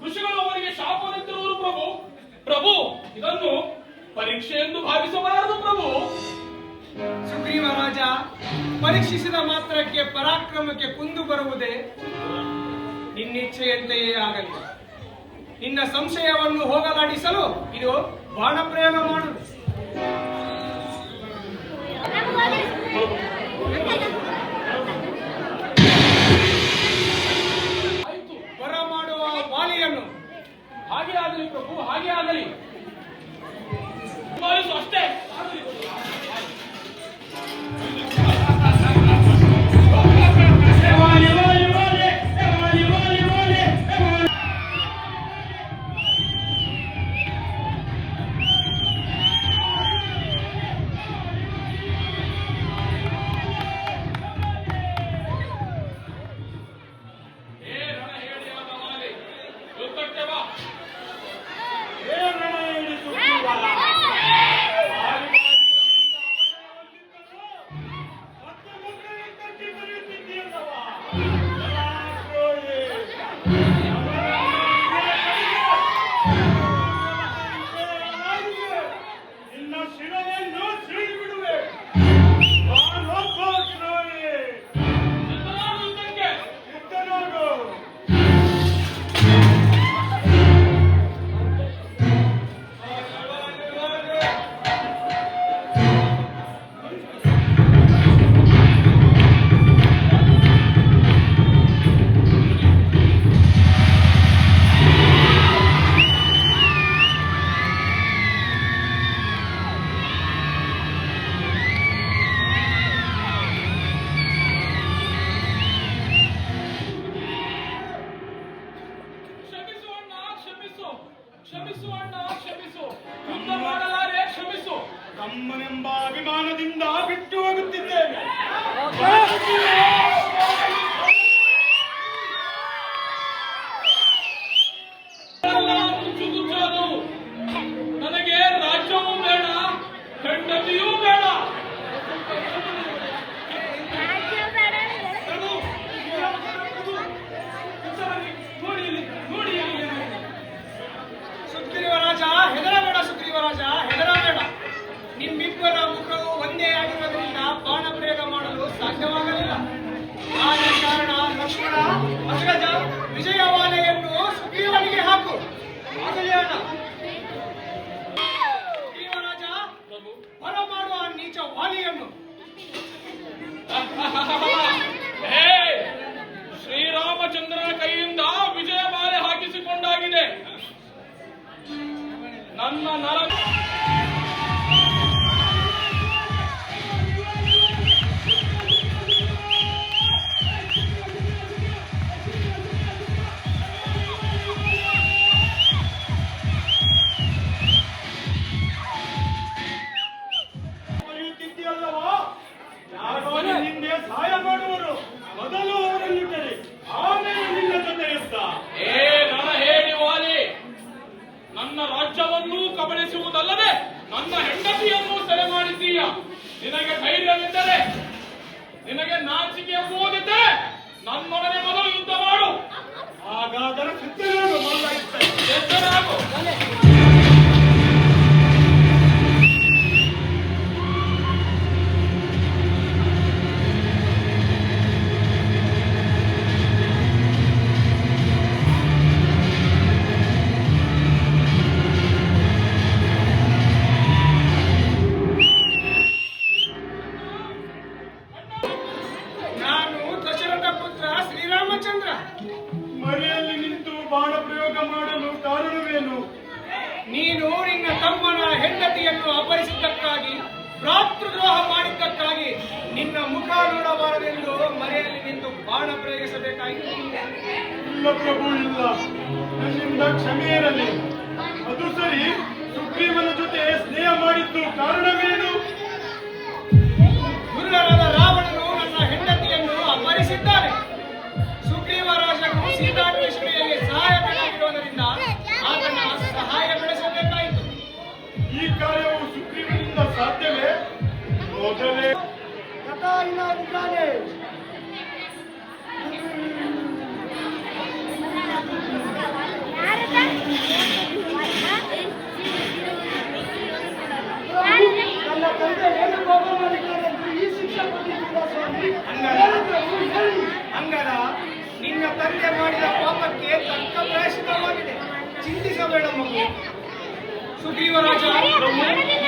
ಋಷಿಗಳು ಅವರಿಗೆ ಶಾಪವಿತ್ತಿರುವರು. ಪ್ರಭು, ಪ್ರಭು, ಇದನ್ನು ಪರೀಕ್ಷೆ ಎಂದು ಭಾವಿಸಬಾರದು. ಪ್ರಭು, ಸುಗ್ರೀವರಾಜ, ಪರೀಕ್ಷಿಸಿದ ಮಾತ್ರಕ್ಕೆ ಪರಾಕ್ರಮಕ್ಕೆ ಕುಂದು ಬರುವುದೇ? ನಿನ್ನಿಚ್ಛೆಯಂತೆಯೇ ಆಗಲಿ. ನಿನ್ನ ಸಂಶಯವನ್ನು ಹೋಗಲಾಡಿಸಲು ಇದು ಬಾಣ ಪ್ರಯೋಗ ಮಾಡುವುದು. ಆಯ್ತು, ಹೊರ ಮಾಡುವ ವಾಲಿಯನ್ನು ಹಾಗೆ ಆಗಲಿ ಪ್ರಭು, ಹಾಗೆ ಆಗಲಿ. ಅಷ್ಟೇ. ಕ್ಷಮಿಸು ಅಣ್ಣ, ಕ್ಷಮಿಸು. ಯುದ್ಧ ಮಾಡಲಾರೆ, ಕ್ಷಮಿಸು. ತಮ್ಮನೆಂಬ ಅಭಿಮಾನದಿಂದ ಬಿಟ್ಟು ಹೋಗುತ್ತಿದ್ದೇನೆ. ನನಗೆ ರಾಜ್ಯವೂ ಬೇಡ, ಹೆಂಡತಿಯೂ ಬೇಡ. ಪ್ರಭು, ಆಗಲಿ ಅಣ್ಣ. ದೇವರಾಜ ಪ್ರಭು ಹೊರ ಮಾಡುವ ಆ ನೀಚ ವಾಲಿಯನ್ನು ಹೇ, ಶ್ರೀರಾಮಚಂದ್ರನ ಕೈಯಿಂದ ವಿಜಯ ಮಾಲೆ ಹಾಕಿಸಿಕೊಂಡಾಗಿದೆ. ನನ್ನ ನರ ಬರೆಯುತ್ತಿದ್ದೀಯಲ್ಲವಾ? ಯಾರು ನಿಂದೆ ಸಹಾಯ ಮಾಡುವರು, ಮೊದಲು ಅವರನ್ನಿಟ್ಟರೆ ಆಮೇಲೆ ನಿನ್ನ ಜೊತೆ ಯುದ್ಧ. ಏ ನರ ಹೇಳಿ ವಾಲಿ, ನನ್ನ ರಾಜ್ಯವನ್ನು ಕಬಳಿಸುವುದಲ್ಲದೆ ನನ್ನ ಹೆಂಡತಿಯನ್ನು ಸೆರೆ ಮಾಡಿದ್ದೀಯ. ನಿನಗೆ ಧೈರ್ಯವಿದ್ದರೆ, ನಿನಗೆ ನಾಚಿಕೆ ಎಂಬುದಿದ್ದರೆ ನನ್ನೊಡನೆ ಮೊದಲು ಯುದ್ಧ ಮಾಡು. ಹಾಗಾದರೆ ಸಿದ್ಧನಾಗು ಮಲ್ಲ ಇದ್ದರೆ. ಎಚ್ಚರಾಗು. ನಾನು ದಶರಥ ಪುತ್ರ ಶ್ರೀರಾಮಚಂದ್ರ. ಮನೆಯಲ್ಲಿ ನಿಂತು ಬಾಣ ಪ್ರಯೋಗ ಮಾಡಲು ಕಾರಣವೇನು? ನೀನು ನಿನ್ನ ತಮ್ಮನ ಹೆಂಡತಿಯನ್ನು ಅಪಹರಿಸಿದ್ದಕ್ಕಾಗಿ, ಭ್ರಾತೃದ್ರೋಹ ಮಾಡಿದ್ದಕ್ಕಾಗಿ ನಿನ್ನ ಮುಖ ನೋಡಬಾರದೆಂದು ಮನೆಯಲ್ಲಿ ನಿಂತು ಬಾಣ ಪ್ರಯೋಗಿಸಬೇಕಾಯಿತು. ಇಲ್ಲ ಪ್ರಭು, ಇಲ್ಲ. ನನ್ನಿಂದ ಕ್ಷಮೆ ಇರಲಿ. ಅದು ಸರಿ, ಸುಗ್ರೀವನ ಜೊತೆ ಸ್ನೇಹ ಮಾಡಿದ್ದು ಕಾರಣವೇನು? ದುರ್ಗರಾದ ರಾವಣನು ನನ್ನ ಹೆಂಡತಿಯನ್ನು ಅಪಹರಿಸಿದ್ದಾನೆ. ಸುಗ್ರೀವ ರಾಜನು ಸೀತಾನ್ವೇಷಣೆಯಲ್ಲಿ ಸಹಾಯಕನಾಗಿರುವುದರಿಂದ ಆತನ ಸಹಾಯ ಬೆಳೆಸಬೇಕಾಯಿತು. ಈ ಕಾರ್ಯವು ಸುಗ್ರೀವನಿಂದ ಸಾಧ್ಯವೇ? ಮೊದಲೇ ನನ್ನ ತಂದೆ ಏನು ಕೋಪ ಮಾಡಿದ್ದಾರೆಂದು ಈ ಶಿಕ್ಷೆ ಕೊಟ್ಟಿದ್ದೀರಾ ಸ್ವಾಮಿ? ಅಂಗದ ನಿನ್ನ ತಂದೆ ಮಾಡಿದ ಪಾಪಕ್ಕೆ ತಕ್ಕ ಪ್ರಾಯಶ್ಚಿತ್ತವಾಗಿದೆ. ಚಿಂತಿಸಬೇಡ ಮಗು. ಸುಗ್ರೀವರಾಜ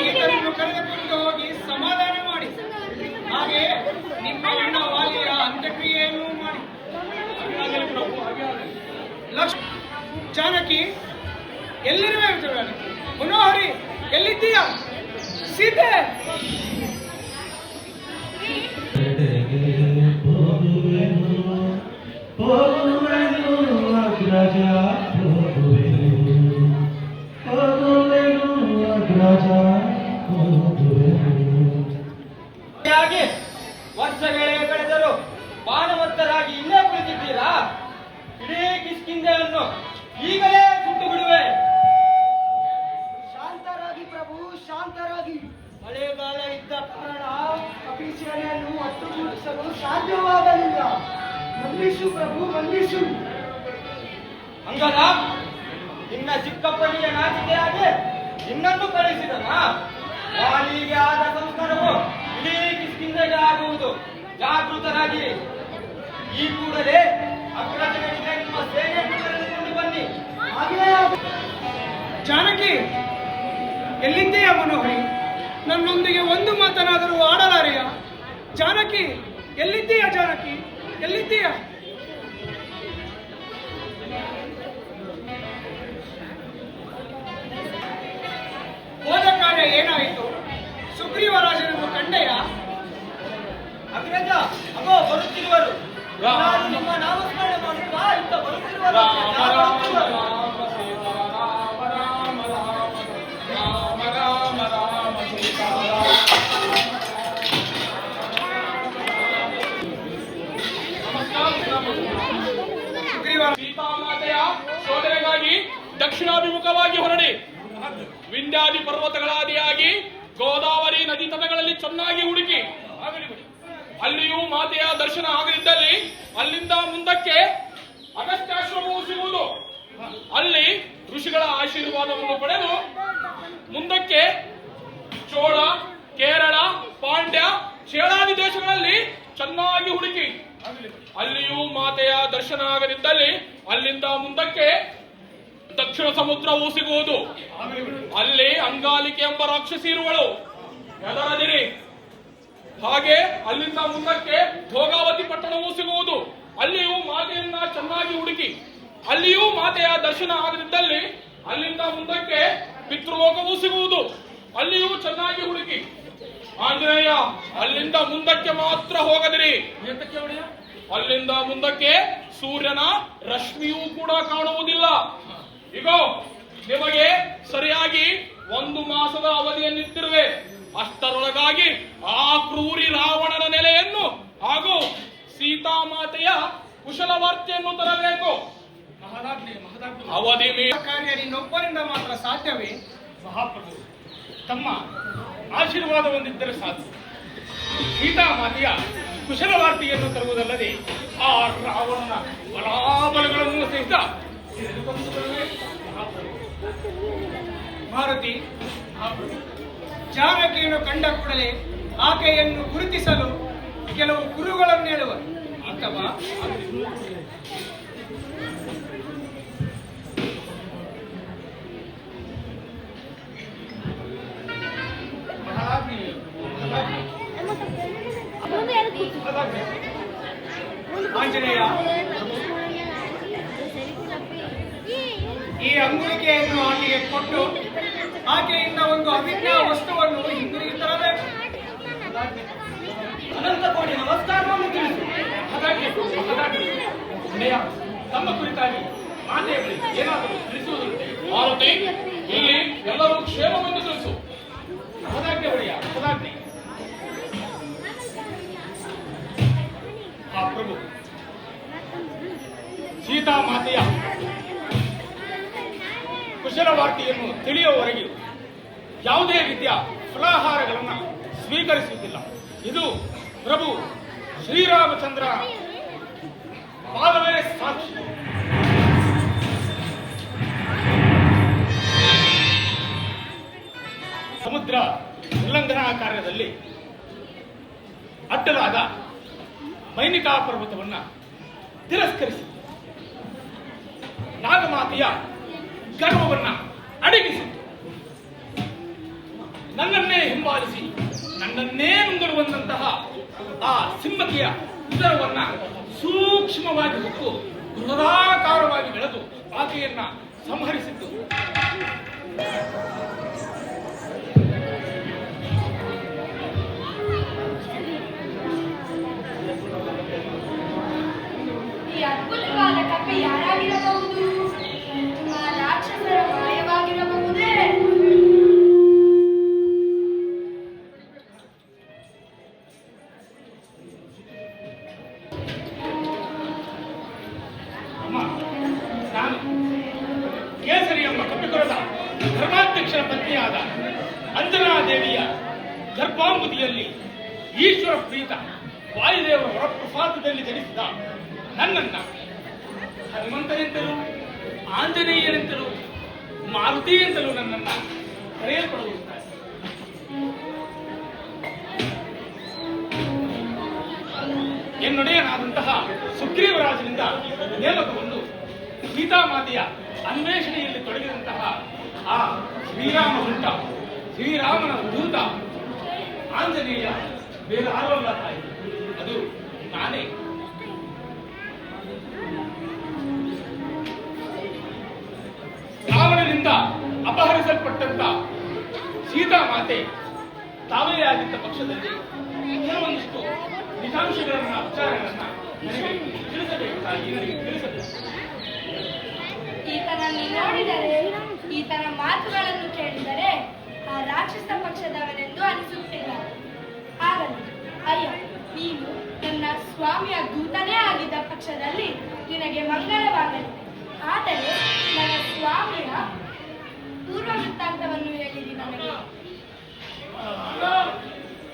ಈತನನ್ನು ಕರೆದುಕೊಂಡು ಹೋಗಿ ಸಮಾಧಾನ ಮಾಡಿ, ಹಾಗೆ ನಿಮ್ಮ ಅಣ್ಣ ವಾಲಿಯ ಅಂತ್ಯಕ್ರಿಯೆಯನ್ನು ಮಾಡಿ. ಜಾನಕಿ ಎಲ್ಲಿರುವೆ? ಜಾನಕಿ, ಮನೋಹರಿ ಎಲ್ಲಿದ್ದೀಯ? ಸೀತೆ ಹಾಗೆ ವರ್ಷಗಳೇ ಕಳೆದರು ಬಾಣವಂತರಾಗಿ ಇನ್ನೇ ಕುಳಿತಿದ್ದೀರಾ? ಇಡೀ ಕಿಷ್ಕಿಂಧೆಯನ್ನು ಈಗಲೇ ಸುಟ್ಟು ಬಿಡುವೆ. ಶಾಂತರಾಗಿ ಪ್ರಭು, ಶಾಂತರಾಗಿ. ಮಳೆಗಾಲ ಇದ್ದ ಕಾರಣ ಕಪಿಸೇನೆಯನ್ನು ಒಟ್ಟುಗೂಡಿಸಲು ಸಾಧ್ಯವಾಗಲಿಲ್ಲ. ಮನ್ನಿಸು ಪ್ರಭು, ಮನ್ನಿಸು. ಅಂಗದ, ನಿನ್ನ ಚಿಕ್ಕಪ್ಪನಿಗೆ ನಾಚಿಕೆಯಾಗಿ ನಿನ್ನನ್ನು ಕಳಿಸಿದನ. ವಾಲಿಗೆ ಆದ ಸಂಸ್ಕಾರವು ಇಡೀ ಕಿಷ್ಕಿಂಧೆಗೆ ಆಗುವುದು. ಜಾಗೃತರಾಗಿ ಈ ಕೂಡಲೇ ಅಗ್ರಜನಿಗೆ ನಿಮ್ಮ ಸೇನೆಯನ್ನು ಕರೆದುಕೊಂಡು ಬನ್ನಿ. ಹಾಗೆಯೇ ಜಾನಕಿ ಎಲ್ಲಿದ್ದೀಯ? ಮನೋಹರಿ, ನನ್ನೊಂದಿಗೆ ಒಂದು ಮಾತನಾದರೂ ಆಡಲಾರೆಯ? ಜಾನಕಿ ಎಲ್ಲಿದ್ದೀಯ? ಜಾನಕಿ ಎಲ್ಲಿದ್ದೀಯ? ಹೋದ ಕಾರ್ಯ ಏನಾಯಿತು? ಸುಗ್ರೀವರಾಜನನ್ನು ಕಂಡೆಯ? ಅಗ್ರಜ, ಅಗೋ ಬರುತ್ತಿರುವರು. ನಾನು ನಿಮ್ಮ ನಾಮಸ್ಮರಣೆ ಮಾಡುತ್ತಾ ಇತ್ತ ಬರುತ್ತಿರುವರು. ರಾಮ ರಾಮ ರಾಮ ರಾಮ ಸೀತಾರಾಮ. ಸೀತಾಮಾತೆಯ ಶೋಧನೆಗಾಗಿ ದಕ್ಷಿಣಾಭಿಮುಖವಾಗಿ ಹೊರಡಿ. ವಿಂಧ್ಯಾದಿ ಪರ್ವತಗಳಾದಿಯಾಗಿ ಗೋದಾವರಿ ನದಿ ತಟಗಳಲ್ಲಿ ಚೆನ್ನಾಗಿ ಹುಡುಕಿ ಅಲ್ಲಿಯೂ ಮಾತೆಯ ದರ್ಶನ ಆಗದಿದ್ದಲ್ಲಿ ಅಲ್ಲಿಂದ ಮುಂದಕ್ಕೆ ಅಗಸ್ತ್ಯಾಶ್ರಮವು ಸಿಗುವುದು. ಅಲ್ಲಿ ಋಷಿಗಳ ಆಶೀರ್ವಾದವನ್ನು ಪಡೆದು ಮುಂದಕ್ಕೆ ಚೋಳ, ಕೇರಳ, ಪಾಂಡ್ಯ, ಚೇಳಾದಿ ದೇಶಗಳಲ್ಲಿ ಚೆನ್ನಾಗಿ ಹುಡುಕಿ ಅಲ್ಲಿಯೂ ಮಾತೆಯ ದರ್ಶನ ಆಗದಿದ್ದಲ್ಲಿ ಅಲ್ಲಿಂದ ಮುಂದಕ್ಕೆ ದಕ್ಷಿಣ ಸಮುದ್ರವೂ ಸಿಗುವುದು. ಅಲ್ಲಿ ಅಂಗಾಲಿಕೆ ಎಂಬ ರಾಕ್ಷಸಿ ಇರುವಳು, ಹೆದರದಿರಿ. ಹಾಗೆ ಅಲ್ಲಿಂದ ಮುಂದಕ್ಕೆ ಭೋಗಾವತಿ ಪಟ್ಟಣವೂ ಸಿಗುವುದು. ಅಲ್ಲಿಯೂ ಮಾತೆಯನ್ನ ಚೆನ್ನಾಗಿ ಹುಡುಕಿ, ಅಲ್ಲಿಯೂ ಮಾತೆಯ ದರ್ಶನ ಆಗದಿದ್ದಲ್ಲಿ ಅಲ್ಲಿಂದ ಮುಂದಕ್ಕೆ ಪಿತೃಲೋಕವೂ ಸಿಗುವುದು. ಅಲ್ಲಿಯೂ ಚೆನ್ನಾಗಿ ಹುಡುಕಿ. ಆಂಜನೇಯ, ಅಲ್ಲಿಂದ ಮುಂದಕ್ಕೆ ಮಾತ್ರ ಹೋಗದಿರಿ. ಅಲ್ಲಿಂದ ಮುಂದಕ್ಕೆ ಸೂರ್ಯನ ರಶ್ಮಿಯೂ ಕೂಡ ಕಾಣುವುದಿಲ್ಲ. ಈಗ ನಿಮಗೆ ಸರಿಯಾಗಿ 1 ಮಾಸದ ಅವಧಿಯನ್ನಿಟ್ಟಿರುವೆ. ಅಷ್ಟರೊಳಗಾಗಿ ಆ ಕ್ರೂರಿ ರಾವಣನ ನೆಲೆಯನ್ನು ಹಾಗೂ ಸೀತಾಮಾತೆಯ ಕುಶಲವಾರ್ತೆಯನ್ನು ತರಬೇಕು. ಅವಧಿ ಕಾರ್ಯ ನಿನ್ನೊಬ್ಬರಿಂದ ಮಾತ್ರ ಸಾಧ್ಯವೇ? ಮಹಾಪ್ರಭು, ತಮ್ಮ ಆಶೀರ್ವಾದ ಹೊಂದಿದ್ದರೆ ಸಾಧ್ಯ. ಸೀತಾಮಾತೆಯ ಕುಶಲವಾರ್ತೆಯನ್ನು ತರುವುದಲ್ಲದೆ ಆ ರಾವಣನ ಬಲಾಬಲಗಳನ್ನು ಸಹಿತ ಮಾರುತಿ, ಜಾನಕಿಯನ್ನು ಕಂಡ ಕೂಡಲೇ ಆಕೆಯನ್ನು ಗುರುತಿಸಲು ಕೆಲವು ಗುರುಗಳನ್ನು ಹೇಳುವರು ಅಥವಾ ಆಂಜನೇಯ, ಈ ಅಂಗುಳಿಕೆಯನ್ನು ಆಕೆಗೆ ಕೊಟ್ಟು ಆಕೆಯಿಂದ ಒಂದು ಅಭಿಜ್ಞಾ ವಸ್ತುವನ್ನು ಹಿಂದಿರುಗಿ ತರಬೇಕು. ಅನಂತ ಕೋಟಿ ನಮಸ್ಕಾರವನ್ನು ತಿಳಿಸು. ತಮ್ಮ ಕುರಿತಾಗಿ ಮಾತೆಯ ಬಳಿ ಏನಾದರೂ ತಿಳಿಸುವುದುಂಟೆ? ಮಾರುತಿ, ಇಲ್ಲಿ ಎಲ್ಲರೂ ಕ್ಷೇಮವೆಂದು ತಿಳಿಸು. ಸದಾಜ್ಞೆ ಒಡೆಯ, ಸದಾಜ್ಞೆ. ಆ ಪ್ರಭು, ಸೀತಾಮಾತೆಯ ಕುಶಲವಾರ್ತೆಯನ್ನು ತಿಳಿಯುವವರೆಗೆ ಯಾವುದೇ ರೀತಿಯ ಫಲಾಹಾರಗಳನ್ನು ಸ್ವೀಕರಿಸುವುದಿಲ್ಲ. ಇದು ಪ್ರಭು ಶ್ರೀರಾಮಚಂದ್ರ ಪಾದವೇ ಸಾಕ್ಷಿ. ಸಮುದ್ರ ಉಲ್ಲಂಘನಾ ಕಾರ್ಯದಲ್ಲಿ ಅಡ್ಡಲಾದ ಮೈನಿಕಾ ಪರ್ವತವನ್ನ ತಿರಸ್ಕರಿಸಿ ನಾಗಮಾತೆಯ ಗರ್ವವನ್ನ ಅಡಗಿಸಿತು. ನನ್ನನ್ನೇ ಹಿಂಬಾಲಿಸಿ ನನ್ನನ್ನೇ ನುಂಗರುವಂತಹ ಆ ಸಿಂಹಕಿಯ ಉದರವನ್ನ ಸೂಕ್ಷ್ಮವಾಗಿ ಹೊತ್ತು ಬೃಹದಾಕಾರವಾಗಿ ಬೆಳೆದು ಆಕೆಯನ್ನ ಸಂಹರಿಸಿದ್ದು. ಈ ಅದ್ಭುತವಾದ ಕಪ್ಪೆ ಯಾರಾಗಿರಬಹುದು? ಆ ರಾಕ್ಷಸರ ಮಾಯವಾಗಿರಬಹುದೇ? ನಾನು ಕೇಸರಿ ಎಂಬ ಕಪಿಕುಲದ ಧರ್ಮಾಧ್ಯಕ್ಷರ ಪತ್ನಿಯಾದ ಅಂಜನಾದೇವಿಯ ಗರ್ಭಾಂಬುದಿಯಲ್ಲಿ ಈಶ್ವರ ಪ್ರೀತ ವಾಯುದೇವರ ವರಪ್ರಸಾದದಲ್ಲಿ ಜನಿಸಿದ ನನ್ನನ್ನ ಹನುಮಂತನೆಂತಲೂ ಆಂಜನೇಯನೆಂತಲೂ ಮಾರುತಿ ಎಂತಲೂ ನನ್ನನ್ನ ಕರೆಯಲ್ಪಡುತ್ತಾರೆ. ಎನ್ನೊಡೆಯನಾದಂತಹ ಸುಗ್ರೀವರಾಜನಿಂದ ನೇಮಕಗೊಂಡು ಸೀತಾಮಾತೆಯ ಅನ್ವೇಷಣೆಯಲ್ಲಿ ತೊಡಗಿದಂತಹ ಆ ಶ್ರೀರಾಮ ಹುಂಟ, ಶ್ರೀರಾಮನ ದೂತ ಆಂಜನೇಯ ಬೇರೆ ಯಾರಲ್ಲ ತಾಯಿ, ಅದು ನಾನೇ. ರಾವಣನಿಂದ ಅಪಹರಿಸಲ್ಪಟ್ಟಂತ ಸೀತಾಮಾತೆ ತಾವೇ ಆಗಿದ್ದ ಪಕ್ಷದಲ್ಲಿ ಕೆಲವೊಂದಿಷ್ಟು ನಿಜಾಂಶಗಳನ್ನ ವಿಚಾರಗಳನ್ನ ನನಗೆ ತಿಳಿಸಬೇಕಾಗಿ ನನಗೆ ತಿಳಿಸಬೇಕು. ಈತನನ್ನು ನೋಡಿದರೆ, ಈತನ ಮಾತುಗಳನ್ನು ಕೇಳಿದರೆ ಆ ರಾಕ್ಷಸ ಪಕ್ಷದವನೆಂದು ಅನಿಸುತ್ತಿಲ್ಲ. ಆಗಲಿ, ಅಯ್ಯ, ನೀನು ನನ್ನ ಸ್ವಾಮಿಯ ದೂತನೇ ಆಗಿದ್ದ ಪಕ್ಷದಲ್ಲಿ ನಿನಗೆ ಮಂಗಳವಾಗಲಿ. ಆದರೆ ನನ್ನ ಸ್ವಾಮಿಯ ಪೂರ್ವ ವೃತ್ತಾಂತವನ್ನು ಹೇಳಿರಿ ನನಗೆ.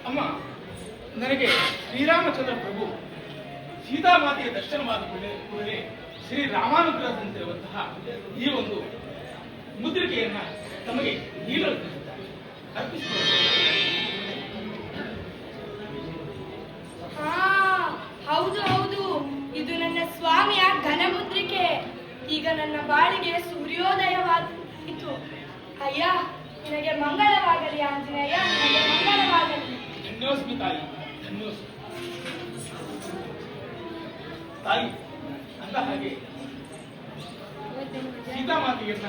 ಅಮ್ಮ, ನನಗೆ ಶ್ರೀರಾಮಚಂದ್ರ ಪ್ರಭು ಸೀತಾಮಾತೆಯ ದರ್ಶನವಾದ ಕೂಡಲೇ ಶ್ರೀರಾಮಾನುಗ್ರಹದಂತಿರುವಂತಹ ಈ ಒಂದು ಮುದ್ರಿಕೆಯನ್ನ ತಮಗೆ ನೀಡಲು ಹೌದು ಹೌದು, ಇದು ನನ್ನ ಸ್ವಾಮಿಯ ಘನಮುದ್ರಿಕೆ. ಈಗ ನನ್ನ ನನ್ನ ಬಾಳಿಗೆ ಸೂರ್ಯೋದಯವಾಯಿತು. ಅಯ್ಯ, ನಿನಗೆ ಮಂಗಳವಾಗಲಿ ಆಂಜನೇಯ, ನಿನಗೆ ಮಂಗಳವಾಗಲಿ. ಧನ್ಯೋಸ್ಮಿ ತಾಯಿ, ಧನ್ಯೋಸ್ಮಿ ತಾಯಿ. ಅಂದ ಹಾಗೆ ಸೀತಾಮಾತೆಯನ್ನ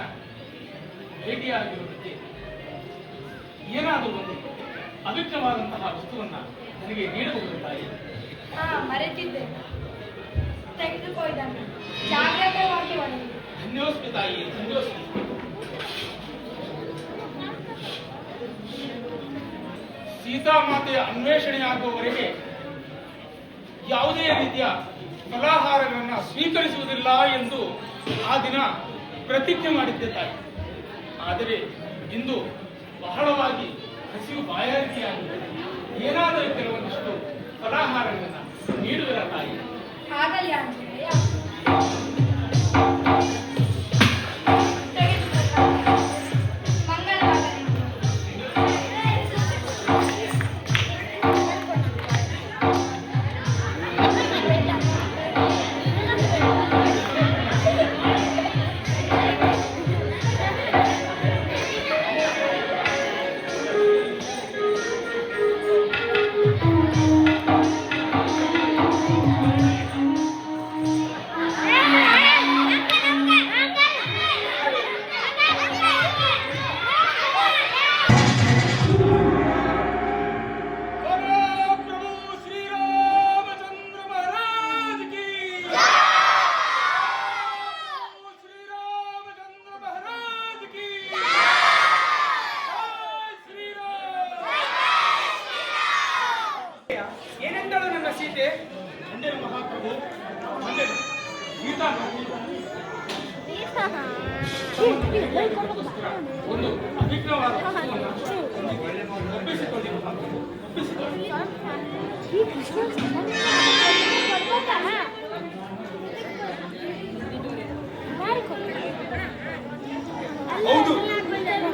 ಭೇಟಿಯಾಗಿರುವುದಕ್ಕೆ ಏನಾದರೂ ಒಂದು ಅಗತ್ಯವಾದಂತಹ ವಸ್ತುವನ್ನ ನನಗೆ ನೀಡಬಹುದು ತಾಯಿ. ಮರೆತಿದ್ದೆ, ತೆಗೆದುಕೊಯ್ದನ್ನು ಜಾಗ್ರತವಾಗಿ ಒಳಗೆ. ಧನ್ಯೋಸ್ಮಿ ತಾಯಿ, ಧನ್ಯೋಸ್ಮಿ. ಸೀತಾಮಾತೆಯ ಅನ್ವೇಷಣೆ ಆಗುವವರೆಗೆ ಯಾವುದೇ ರೀತಿಯ ಫಲಾಹಾರಗಳನ್ನು ಸ್ವೀಕರಿಸುವುದಿಲ್ಲ ಎಂದು ಆ ದಿನ ಪ್ರತಿಜ್ಞೆ ಮಾಡಿದ್ದೆ ತಾಯಿ. ಆದರೆ ಇಂದು ಬಹಳವಾಗಿ ಹಸಿವು ಬಾಯಾರಿಕೆಯಾಗಿದೆ. ಏನಾದರೂ ಕೆಲವೊಂದಿಷ್ಟು ಫಲಾಹಾರಗಳನ್ನು ನೀಡುವಿರ ತಾಯಿ? ಆಗಲಿ ಆಂಜನೇಯ. ಏನೆಂದಳು ನನ್ನ ಸೀತೆ? ಮಂಡ್ಯ ಮಹಾಪ್ರಭು, ಮಂಡ್ಯ ಸೀತಾ ಒಂದು ಅಭಿಜ್ಞವಾದ ವಸ್ತುವನ್ನು ಒಪ್ಪಿಸಿಕೊಳ್ಳಿ ಮಹಾಪ್ರಭು, ಒಪ್ಪಿಸಿಕೊಳ್ಳಿ. ಹೌದು,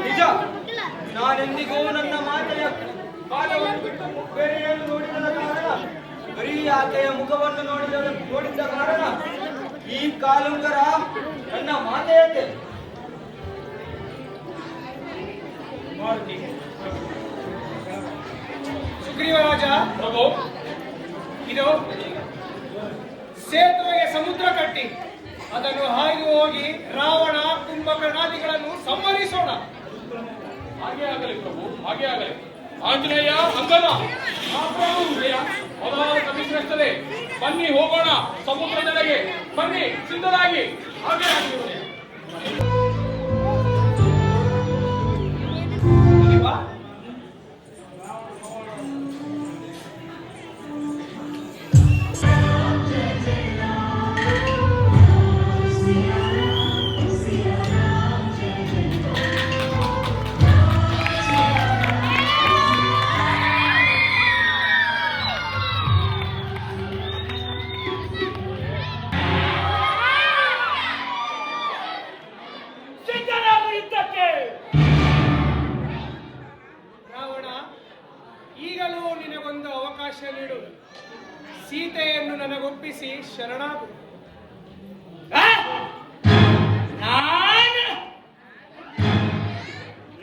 ನಿಜ. ನಾನೆಂದಿಗೂ ನನ್ನ ಮಾತೆಯ ಪಾದವನ್ನು ಬಿಟ್ಟು ಬೇರೆಯನ್ನು ನೋಡಿದ ಕಾರಣ, ಬರೀ ಆಕೆಯ ಮುಖವನ್ನು ನೋಡಿದ್ದ ಕಾರಣ ಈ ಕಾಲುಂಗರ ನನ್ನ ಮಾತೆಯಂತೆ. ಮಾರುತಿ ಸುಗ್ರೀವ ರಾಜ, ಪ್ರಭು, ಇದು ಸೇತುವೆಗೆ ಸಮುದ್ರ ಕಟ್ಟಿ ಅದನ್ನು ಹಾಯ್ದು ಹೋಗಿ ರಾವಣ ಕುಂಭಕರ್ಣಾದಿಗಳನ್ನು ಸಂಹರಿಸೋಣ. ಹಾಗೆ ಆಗಲಿ ಪ್ರಭು, ಹಾಗೆ ಆಗಲಿ. ಆಂಜನೇಯ, ಅಂಗನ ಮೊದಲಾದ ಕಮಿಷನರ್ಸರೇ, ಬನ್ನಿ ಹೋಗೋಣ ಸಮುದ್ರದೆಡೆಗೆ. ಬನ್ನಿ, ಸಿದ್ಧರಾಗಿ. ಹಾಗೆ ಆಗಿರುವುದೇ. ಸುಗ್ರೀವ, ರಾವಣ, ಈಗಲೂ ನಿನಗೊಂದು ಅವಕಾಶ ನೀಡು. ಸೀತೆಯನ್ನು ನನಗೊಪ್ಪಿಸಿ ಶರಣಾಗು.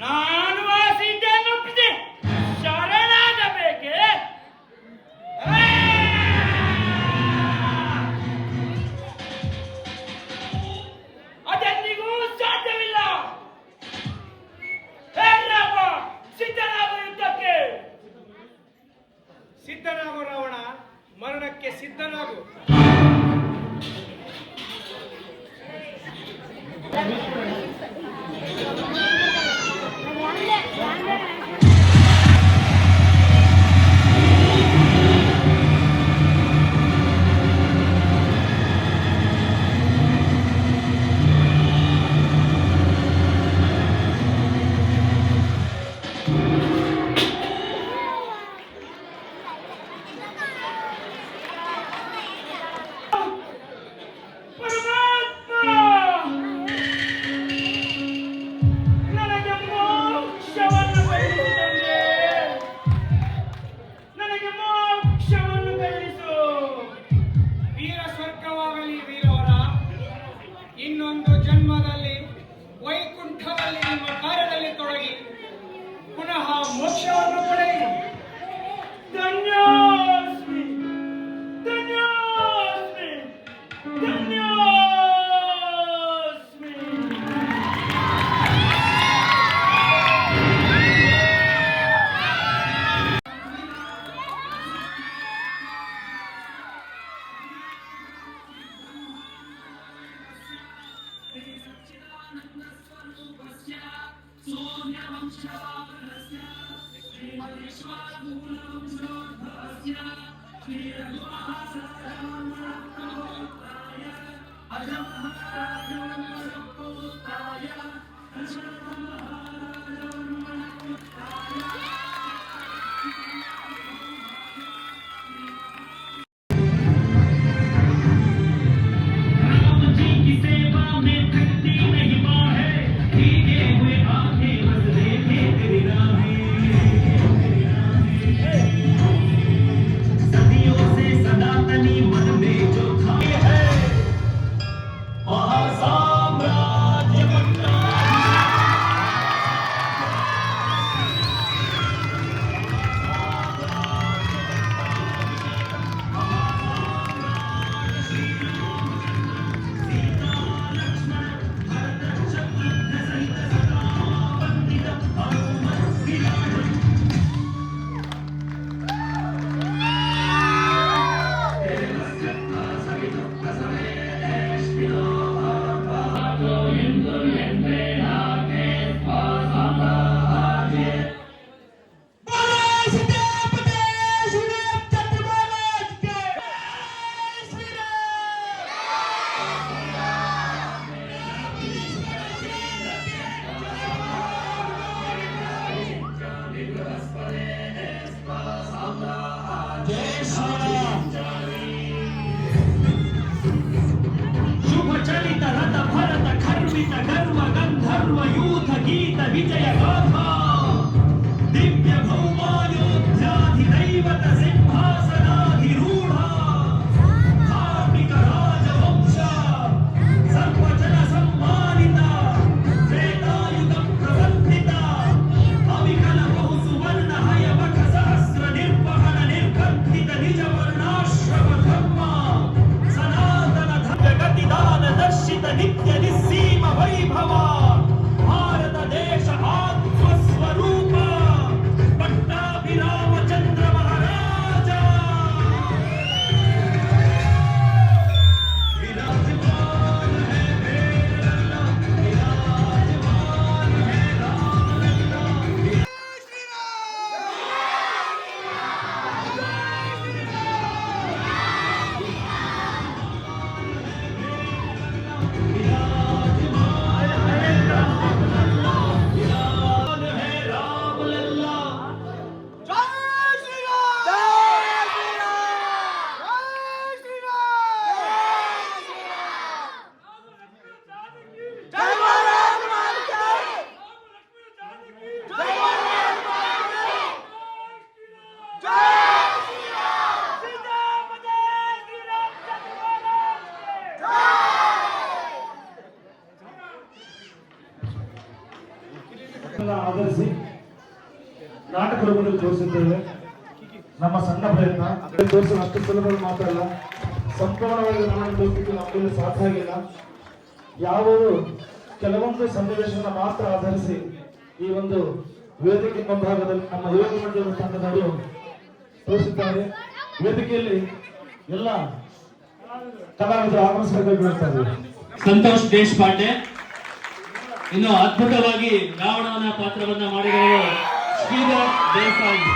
ನಾನು ಆ ಸೀತೆಯನ್ನು ಒಪ್ಪಿಸಿ ಶರಣಾಗಬೇಕೆ? ಅದೆಂದಿಗೂ ಸಾಧ್ಯವಿಲ್ಲ. ಸಿದ್ಧನಾಗು ಯುದ್ಧಕ್ಕೆ. ಸಿದ್ಧನಾಗು ರಾವಣ, ಮರಣಕ್ಕೆ ಸಿದ್ಧನಾಗು. ಇನ್ನೊಂದು ಜನ್ಮದಲ್ಲಿ ವೈಕುಂಠದಲ್ಲಿ ನಿಮ್ಮ ಕಾರ್ಯದಲ್ಲಿ ತೊಡಗಿ ಪುನಃ ಮೋಕ್ಷವನ್ನು ಪಡೆಯಿರಿ. ಧನ್ಯೋಸ್ಮಿ ಧನ್ಯೋಸ್ಮಿ ಧನ್ಯೋಸ್ಮಿ. विजय गाथा दिव्य भौमायोध्याधिदैवत सिंहासनाधिरूढा धार्मिक राजवंश सर्वजन सम्मानिता त्रेतायुग प्रवर्तिता अविकल बहु सुवर्ण हयवख सहस्र निर्वहन निर्गन्थित निज वर्णाश्रम धर्म सनातन गतिदान दर्शित नित्य निस्सीम वैभव भारत देश आत्मस्वरूप पट्टाभिरामचंद्र महाराज विराजमान है मेरा विराजमान है राम लल्ला। ಆಧರಿಸಿ ನಾಟಕ ರೂಪದಲ್ಲಿ ತೋರಿಸಿದ್ದೇವೆ. ನಮ್ಮ ಸಣ್ಣ ಪ್ರಯತ್ನ ತೋರಿಸಲು ಅಷ್ಟು ಸುಲಭ ಮಾತ್ರ ಅಲ್ಲ, ಸಂಪೂರ್ಣವಾಗಿ ನಮ್ಮನ್ನು ತೋರಿಸಲಿಕ್ಕೆ ನಮಗೆ ಸಾಧ್ಯ ಆಗಿಲ್ಲ. ಯಾವುವು ಕೆಲವೊಂದು ಸನ್ನಿವೇಶವನ್ನು ಮಾತ್ರ ಆಧರಿಸಿ ಈ ಒಂದು ವೇದಿಕೆ ಮುಂಭಾಗದಲ್ಲಿ ನಮ್ಮ ಯುವಕ ಮಂಡಳಿ ತಂಡದವರು ತೋರಿಸಿದ್ದಾರೆ. ವೇದಿಕೆಯಲ್ಲಿ ಎಲ್ಲ ಕಲಾವಿದರು ಆಗಮಿಸಬೇಕಾಗಿರುತ್ತಾರೆ. ಸಂತೋಷ್ ದೇಶಪಾಂಡೆ ಇನ್ನು ಅದ್ಭುತವಾಗಿ ರಾವಣನ ಪಾತ್ರವನ್ನ ಮಾಡಿದವರು ಶ್ರೀಧರ್ ದೇಸಾಯಿ.